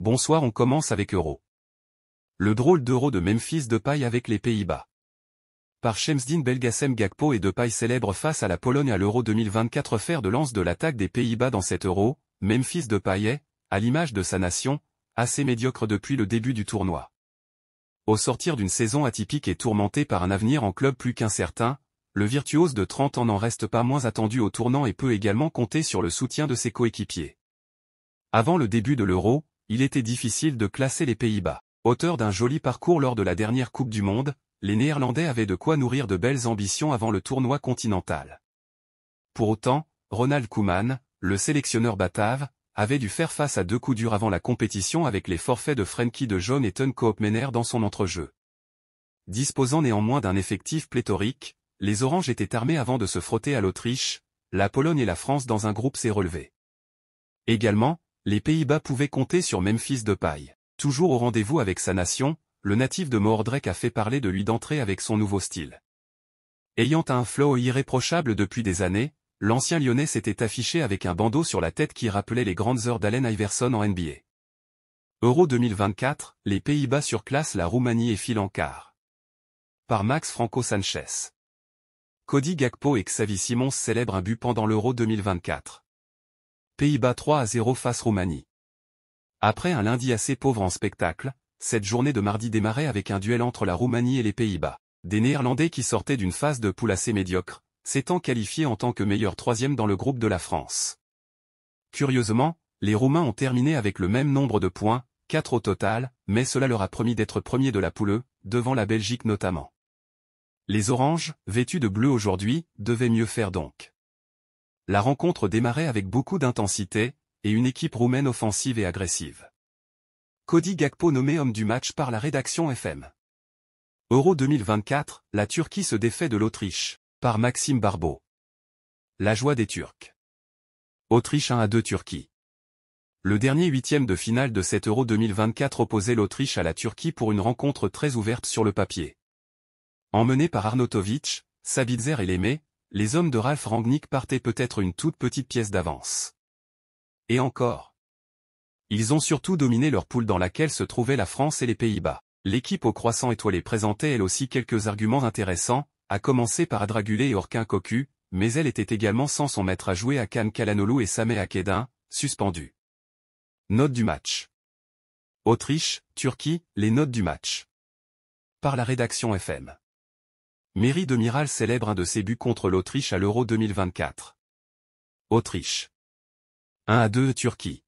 Bonsoir, on commence avec Euro. Le drôle d'Euro de Memphis Depay avec les Pays-Bas. Par Shemsdin Belgacem Gakpo et Depay célèbre face à la Pologne à l'Euro 2024 fer de lance de l'attaque des Pays-Bas dans cet Euro. Memphis Depay est, à l'image de sa nation, assez médiocre depuis le début du tournoi. Au sortir d'une saison atypique et tourmentée par un avenir en club plus qu'incertain, le virtuose de 30 ans n'en reste pas moins attendu au tournant et peut également compter sur le soutien de ses coéquipiers. Avant le début de l'Euro, il était difficile de classer les Pays-Bas. Auteurs d'un joli parcours lors de la dernière Coupe du Monde, les Néerlandais avaient de quoi nourrir de belles ambitions avant le tournoi continental. Pour autant, Ronald Koeman, le sélectionneur batave, avait dû faire face à deux coups durs avant la compétition avec les forfaits de Frenkie de Jong et Teun Koopmeiners dans son entrejeu. Disposant néanmoins d'un effectif pléthorique, les Oranges étaient armés avant de se frotter à l'Autriche, la Pologne et la France dans un groupe C relevé. Également, les Pays-Bas pouvaient compter sur Memphis Depay. Toujours au rendez-vous avec sa nation, le natif de Moordrecht a fait parler de lui d'entrée avec son nouveau style. Ayant un flow irréprochable depuis des années, l'ancien Lyonnais s'était affiché avec un bandeau sur la tête qui rappelait les grandes heures d'Allen Iverson en NBA. Euro 2024, les Pays-Bas surclassent la Roumanie et filent en quart. Par Max Franco Sanchez. Cody Gakpo et Xavi Simons célèbrent un but pendant l'Euro 2024. Pays-Bas 3-0 face Roumanie. Après un lundi assez pauvre en spectacle, cette journée de mardi démarrait avec un duel entre la Roumanie et les Pays-Bas. Des Néerlandais qui sortaient d'une phase de poule assez médiocre, s'étant qualifiés en tant que meilleur troisième dans le groupe de la France. Curieusement, les Roumains ont terminé avec le même nombre de points, 4 au total, mais cela leur a promis d'être premiers de la poule E, devant la Belgique notamment. Les Oranges, vêtus de bleu aujourd'hui, devaient mieux faire donc. La rencontre démarrait avec beaucoup d'intensité, et une équipe roumaine offensive et agressive. Cody Gakpo nommé homme du match par la rédaction FM. Euro 2024, la Turquie se défait de l'Autriche, par Maxime Barbeau. La joie des Turcs. Autriche 1-2 Turquie. Le dernier huitième de finale de cet Euro 2024 opposait l'Autriche à la Turquie pour une rencontre très ouverte sur le papier. Emmenés par Arnautovic, Sabitzer et Lemay, les hommes de Ralf Rangnick partaient peut-être une toute petite pièce d'avance. Et encore. Ils ont surtout dominé leur poule dans laquelle se trouvaient la France et les Pays-Bas. L'équipe au croissant étoilé présentait elle aussi quelques arguments intéressants, à commencer par Adragulé et Orkun Cocu, mais elle était également sans son maître à jouer Hakan Çalhanoğlu et Sameh Akedin, suspendus. Notes du match. Autriche, Turquie, les notes du match. Par la rédaction FM. Merih Demiral célèbre un de ses buts contre l'Autriche à l'Euro 2024. Autriche. 1-2 Turquie.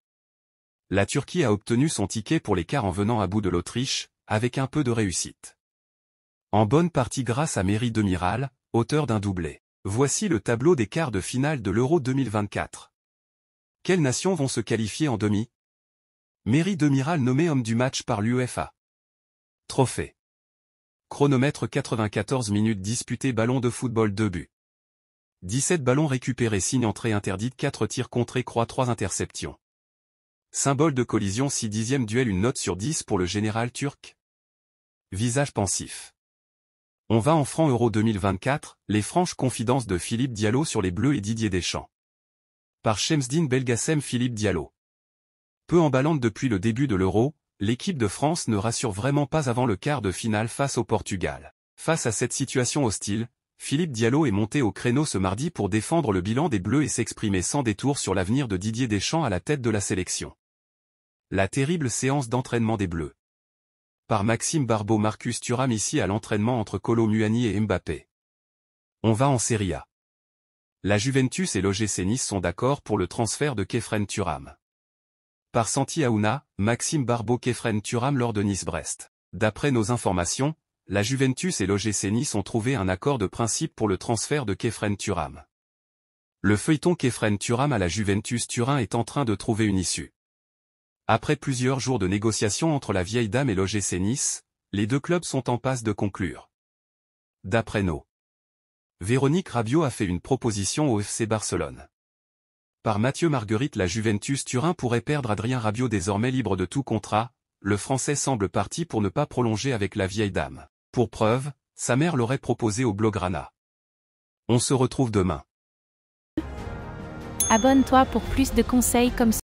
La Turquie a obtenu son ticket pour les quarts en venant à bout de l'Autriche, avec un peu de réussite. En bonne partie grâce à Merih Demiral, auteur d'un doublé. Voici le tableau des quarts de finale de l'Euro 2024. Quelles nations vont se qualifier en demi? Merih Demiral nommé homme du match par l'UEFA. Trophée. Chronomètre 94 minutes disputées, ballon de football 2 buts. 17 ballons récupérés, signe entrée interdite, 4 tirs contrés, croix 3 interceptions. Symbole de collision 6 dixième duel, une note sur 10 pour le général turc. Visage pensif. On va en franc Euro 2024, les franches confidences de Philippe Diallo sur les Bleus et Didier Deschamps. Par Shemsdin Belgacem. Philippe Diallo. Peu emballante depuis le début de l'Euro, l'équipe de France ne rassure vraiment pas avant le quart de finale face au Portugal. Face à cette situation hostile, Philippe Diallo est monté au créneau ce mardi pour défendre le bilan des Bleus et s'exprimer sans détour sur l'avenir de Didier Deschamps à la tête de la sélection. La terrible séance d'entraînement des Bleus. Par Maxime Barbeau. Marcus Thuram ici à l'entraînement entre Kolo Muani et Mbappé. On va en Serie A. La Juventus et l'OGC Nice sont d'accord pour le transfert de Khéphren Thuram. Par Santi Aouna, Maxime Barbeau. Khéphren Thuram lors de Nice-Brest. D'après nos informations, la Juventus et l'OGC Nice ont trouvé un accord de principe pour le transfert de Khéphren Thuram. Le feuilleton Khéphren Thuram à la Juventus Turin est en train de trouver une issue. Après plusieurs jours de négociations entre la vieille dame et l'OGC Nice, les deux clubs sont en passe de conclure. D'après nos. Véronique Rabiot a fait une proposition au FC Barcelone. Par Mathieu Marguerite. La Juventus Turin pourrait perdre Adrien Rabiot, désormais libre de tout contrat. Le Français semble parti pour ne pas prolonger avec la vieille dame. Pour preuve, sa mère l'aurait proposé au Blaugrana. On se retrouve demain. Abonne-toi pour plus de conseils comme